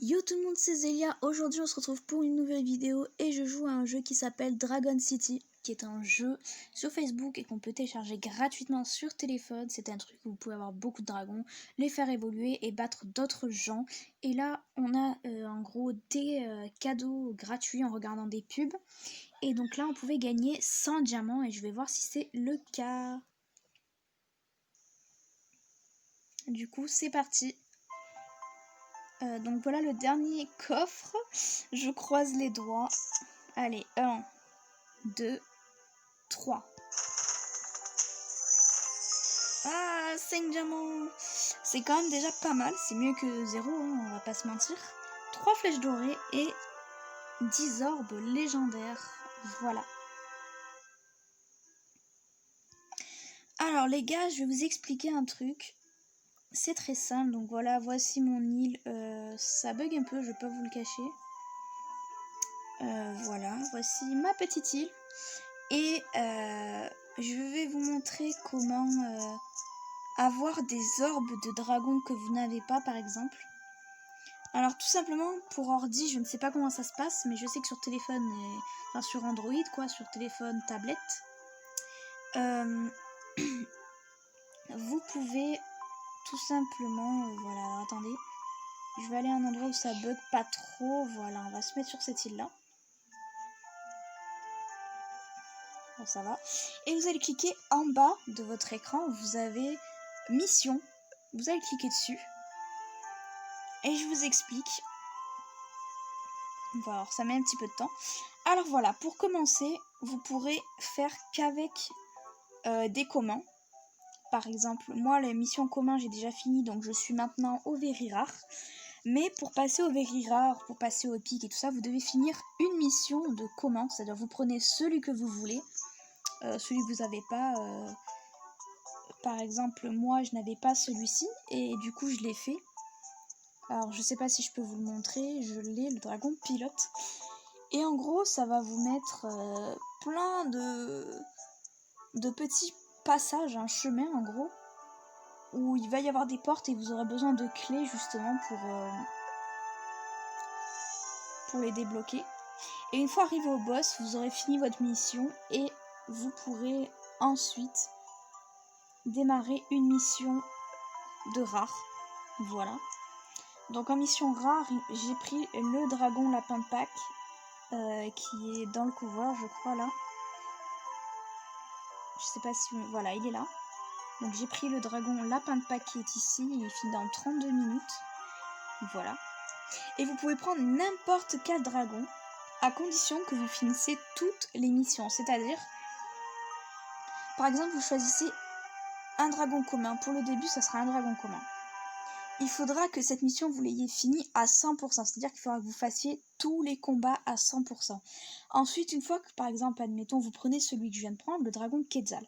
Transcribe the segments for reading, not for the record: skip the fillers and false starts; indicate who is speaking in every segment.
Speaker 1: Yo tout le monde, c'est Zélia. Aujourd'hui on se retrouve pour une nouvelle vidéo et je joue à un jeu qui s'appelle Dragon City, qui est un jeu sur Facebook et qu'on peut télécharger gratuitement sur téléphone. C'est un truc où vous pouvez avoir beaucoup de dragons, les faire évoluer et battre d'autres gens. Et là on a en gros des cadeaux gratuits en regardant des pubs. Et donc là on pouvait gagner 100 diamants et je vais voir si c'est le cas. Du coup c'est parti. Donc voilà le dernier coffre. Je croise les doigts. Allez, 1, 2, 3. Ah, 5 diamants. C'est quand même déjà pas mal. C'est mieux que 0, hein, on va pas se mentir. 3 flèches dorées et 10 orbes légendaires. Voilà. Alors les gars, je vais vous expliquer un truc. C'est très simple. Donc voilà, voici mon île. Ça bug un peu, je peux vous le cacher. Voilà, voici ma petite île. Et je vais vous montrer comment avoir des orbes de dragon que vous n'avez pas, par exemple. Alors tout simplement, pour ordi, je ne sais pas comment ça se passe, mais je sais que sur téléphone, enfin sur Android, quoi, sur téléphone, tablette, vous pouvez tout simplement, voilà, alors attendez, je vais aller à un endroit où ça bug pas trop, voilà, on va se mettre sur cette île-là. Bon, ça va. Et vous allez cliquer en bas de votre écran, vous avez mission, vous allez cliquer dessus, et je vous explique. Voilà, alors ça met un petit peu de temps. Alors voilà, pour commencer, vous pourrez faire qu'avec des communs. Par exemple, moi, les missions communs, j'ai déjà fini, donc je suis maintenant au Very Rare. Mais pour passer au Very Rare, pour passer au Epic et tout ça, vous devez finir une mission de commun. C'est-à-dire, vous prenez celui que vous voulez, celui que vous n'avez pas. Par exemple, moi, je n'avais pas celui-ci, et du coup, je l'ai fait. Alors, je sais pas si je peux vous le montrer, je l'ai, le dragon pilote. Et en gros, ça va vous mettre plein de petits passages, un chemin en gros, où il va y avoir des portes et vous aurez besoin de clés justement pour les débloquer. Et une fois arrivé au boss, vous aurez fini votre mission et vous pourrez ensuite démarrer une mission de rare. Voilà. Donc en mission rare, j'ai pris le dragon lapin de Pâques qui est dans le couloir, je crois là. Je sais pas si... Voilà, il est là. Donc j'ai pris le dragon lapin de Pâques qui est ici. Il finit dans 32 minutes. Voilà. Et vous pouvez prendre n'importe quel dragon à condition que vous finissez toutes les missions. C'est-à-dire, par exemple, vous choisissez un dragon commun. Pour le début, ça sera un dragon commun. Il faudra que cette mission, vous l'ayez finie à 100%. C'est-à-dire qu'il faudra que vous fassiez tous les combats à 100%. Ensuite, une fois que, par exemple, admettons, vous prenez celui que je viens de prendre, le dragon Quetzal.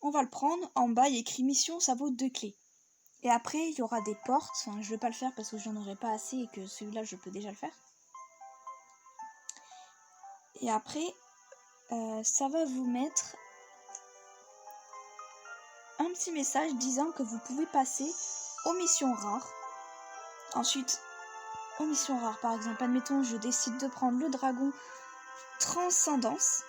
Speaker 1: On va le prendre. En bas, il y a écrit mission, ça vaut 2 clés. Et après, il y aura des portes. Enfin, je ne vais pas le faire parce que j'en aurai pas assez et que celui-là, je peux déjà le faire. Et après, ça va vous mettre un petit message disant que vous pouvez passer aux missions rares. Ensuite, aux missions rares, par exemple, admettons, je décide de prendre le dragon Transcendance.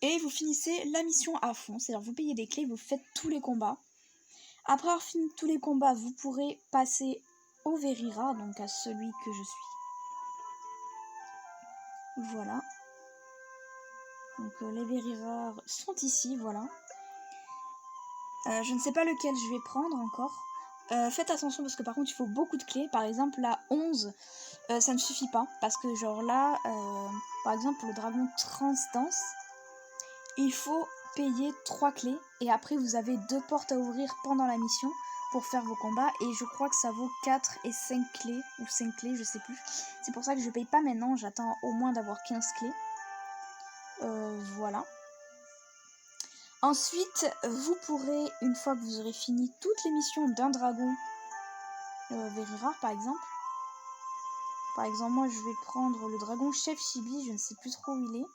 Speaker 1: Et vous finissez la mission à fond. C'est-à-dire, vous payez des clés, vous faites tous les combats. Après avoir fini tous les combats, vous pourrez passer au Very Rare, donc à celui que je suis. Voilà. Donc les Very Rares sont ici, voilà. Je ne sais pas lequel je vais prendre encore. Faites attention parce que par contre il faut beaucoup de clés. Par exemple la 11, ça ne suffit pas. Parce que genre là, par exemple pour le dragon Transdance, il faut payer 3 clés. Et après vous avez 2 portes à ouvrir pendant la mission pour faire vos combats. Et je crois que ça vaut 4 et 5 clés. Ou 5 clés, je sais plus. C'est pour ça que je paye pas maintenant. J'attends au moins d'avoir 15 clés. Voilà. Ensuite, vous pourrez, une fois que vous aurez fini toutes les missions d'un dragon Very Rare par exemple. Par exemple, moi je vais prendre le dragon Chef Chibi, je ne sais plus trop où il est.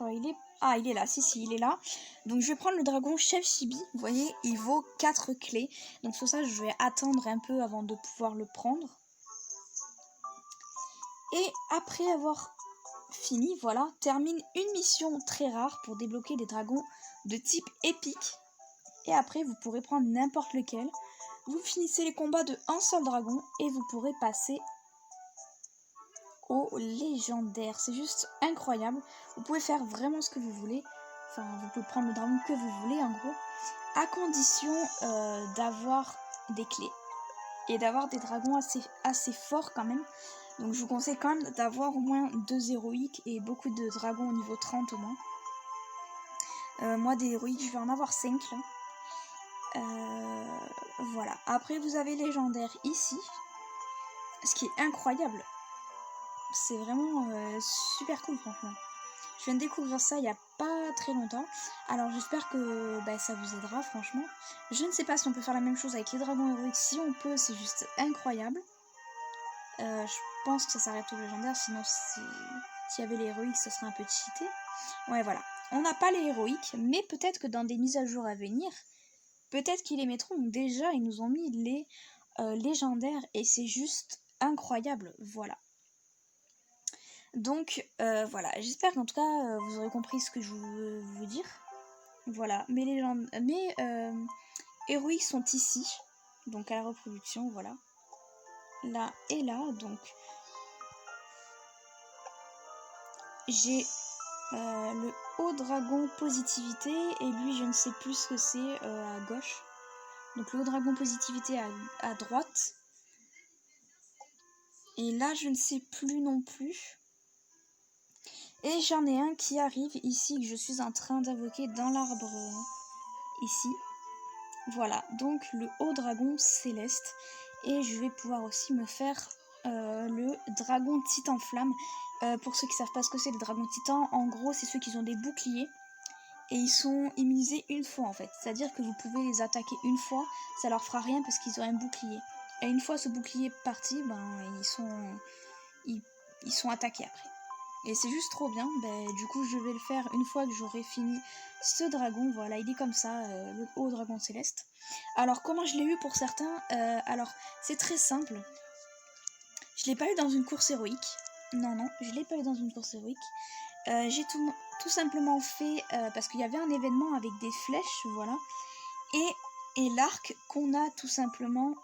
Speaker 1: il est là, si, il est là. Donc je vais prendre le dragon chef chibi. Vous voyez, il vaut 4 clés. Donc sur ça, je vais attendre un peu avant de pouvoir le prendre. Et après avoir fini, voilà, termine une mission très rare pour débloquer des dragons de type épique. Et après, vous pourrez prendre n'importe lequel. Vous finissez les combats de un seul dragon et vous pourrez passer au légendaire. C'est juste incroyable. Vous pouvez faire vraiment ce que vous voulez. Enfin, vous pouvez prendre le dragon que vous voulez en gros. À condition d'avoir des clés. Et d'avoir des dragons assez forts quand même. Donc je vous conseille quand même d'avoir au moins 2 héroïques et beaucoup de dragons au niveau 30 au moins. Moi des héroïques je vais en avoir 5 là. Voilà. Après vous avez légendaire ici. Ce qui est incroyable. C'est vraiment super cool franchement. Je viens de découvrir ça il n'y a pas très longtemps. Alors j'espère que ça vous aidera franchement. Je ne sais pas si on peut faire la même chose avec les dragons héroïques. Si on peut, c'est juste incroyable. Je pense que ça s'arrête au légendaire. Sinon s'il y avait les héroïques, ça serait un peu cheaté. Ouais voilà. On n'a pas les héroïques. Mais peut-être que dans des mises à jour à venir, peut-être qu'ils les mettront. Déjà ils nous ont mis les légendaires. Et c'est juste incroyable. Voilà. Donc voilà, j'espère qu'en tout cas vous aurez compris ce que je veux vous dire. Voilà, mes héroïques sont ici, donc à la reproduction, voilà. Là et là, donc j'ai le haut dragon positivité et lui je ne sais plus ce que c'est à gauche. Donc le haut dragon positivité à droite. Et là je ne sais plus non plus. Et j'en ai un qui arrive ici, que je suis en train d'invoquer dans l'arbre ici. Voilà, donc le haut dragon céleste. Et je vais pouvoir aussi me faire le dragon titan flamme. Pour ceux qui ne savent pas ce que c'est les dragons titans, en gros c'est ceux qui ont des boucliers. Et ils sont immunisés une fois en fait. C'est-à-dire que vous pouvez les attaquer une fois, ça leur fera rien parce qu'ils ont un bouclier. Et une fois ce bouclier parti, ils sont attaqués après. Et c'est juste trop bien. Du coup, je vais le faire une fois que j'aurai fini ce dragon. Voilà, il est comme ça, le haut dragon céleste. Alors, comment je l'ai eu pour certains alors, c'est très simple. Je l'ai pas eu dans une course héroïque. Non, je l'ai pas eu dans une course héroïque. J'ai tout simplement fait parce qu'il y avait un événement avec des flèches, voilà. Et l'arc qu'on a tout simplement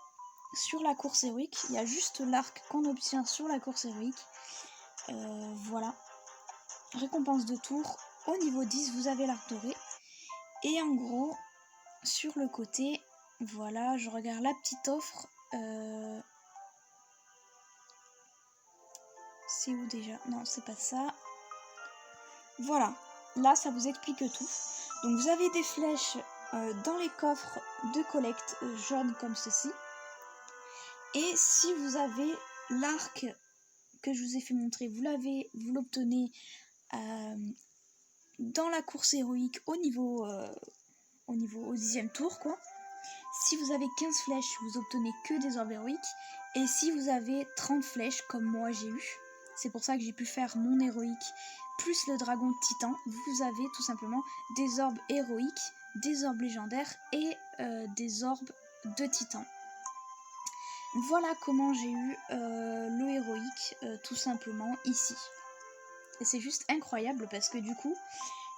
Speaker 1: sur la course héroïque. Il y a juste l'arc qu'on obtient sur la course héroïque. Voilà. Récompense de tour. Au niveau 10, vous avez l'arc doré. Et en gros, sur le côté, voilà, je regarde la petite offre. C'est où déjà? Non, c'est pas ça. Voilà. Là, ça vous explique tout. Donc, vous avez des flèches dans les coffres de collecte jaunes comme ceci. Et si vous avez l'arc que je vous ai fait montrer, vous l'obtenez dans la course héroïque au 10e tour quoi. Si vous avez 15 flèches, vous obtenez que des orbes héroïques. Et si vous avez 30 flèches comme moi j'ai eu, c'est pour ça que j'ai pu faire mon héroïque plus le dragon titan, vous avez tout simplement des orbes héroïques, des orbes légendaires et des orbes de titan. Voilà comment j'ai eu le héroïque tout simplement ici. Et c'est juste incroyable parce que du coup,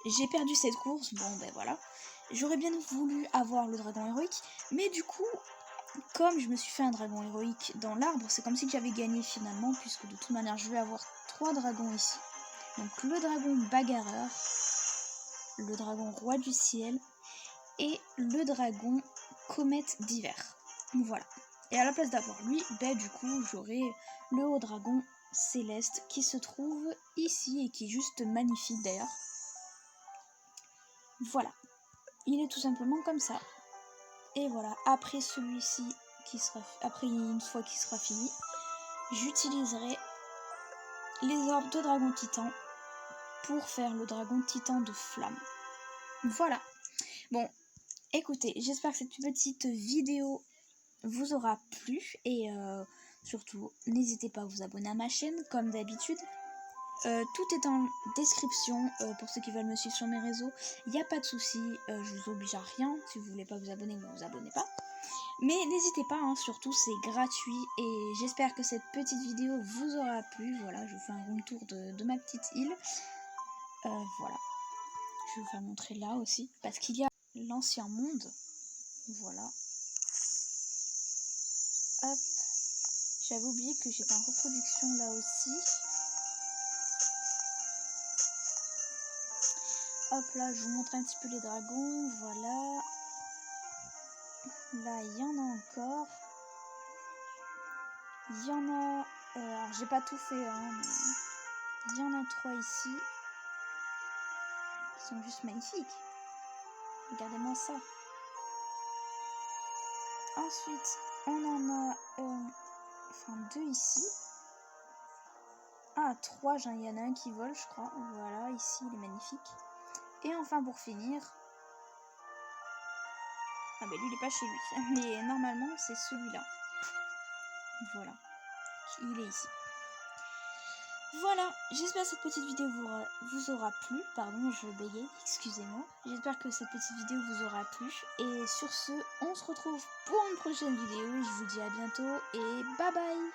Speaker 1: j'ai perdu cette course. Bon ben voilà. J'aurais bien voulu avoir le dragon héroïque. Mais du coup, comme je me suis fait un dragon héroïque dans l'arbre, c'est comme si j'avais gagné finalement. Puisque de toute manière, je vais avoir 3 dragons ici. Donc le dragon bagarreur, le dragon roi du ciel et le dragon comète d'hiver. Voilà. Et à la place d'avoir lui, du coup, j'aurai le haut dragon céleste qui se trouve ici et qui est juste magnifique d'ailleurs. Voilà. Il est tout simplement comme ça. Et voilà. Après celui-ci, après une fois qu'il sera fini, j'utiliserai les orbes de dragon titan pour faire le dragon titan de flamme. Voilà. Bon, écoutez, j'espère que cette petite vidéo vous aura plu et surtout n'hésitez pas à vous abonner à ma chaîne comme d'habitude. Tout est en description pour ceux qui veulent me suivre sur mes réseaux. Il n'y a pas de souci, je vous oblige à rien. Si vous voulez pas vous abonner, vous vous abonnez pas. Mais n'hésitez pas, hein, surtout c'est gratuit et j'espère que cette petite vidéo vous aura plu. Voilà, je vous fais un room tour de ma petite île. Voilà, je vais vous faire montrer là aussi parce qu'il y a l'ancien monde. Voilà. Hop, j'avais oublié que j'étais en reproduction là aussi. Hop là, je vous montre un petit peu les dragons, voilà. Là, il y en a encore. Il y en a... alors, j'ai pas tout fait, hein, mais... Il y en a 3 ici. Ils sont juste magnifiques. Regardez-moi ça. Ensuite, on en a... enfin, 2 ici. Ah, 3, il y en a un qui vole, je crois. Voilà, ici, il est magnifique. Et enfin, pour finir... Ah ben lui, il est pas chez lui. Mais normalement, c'est celui-là. Voilà. Il est ici. Voilà, j'espère que cette petite vidéo vous aura plu. Pardon, je bégaye, excusez-moi. J'espère que cette petite vidéo vous aura plu. Et sur ce, on se retrouve pour une prochaine vidéo. Je vous dis à bientôt et bye bye.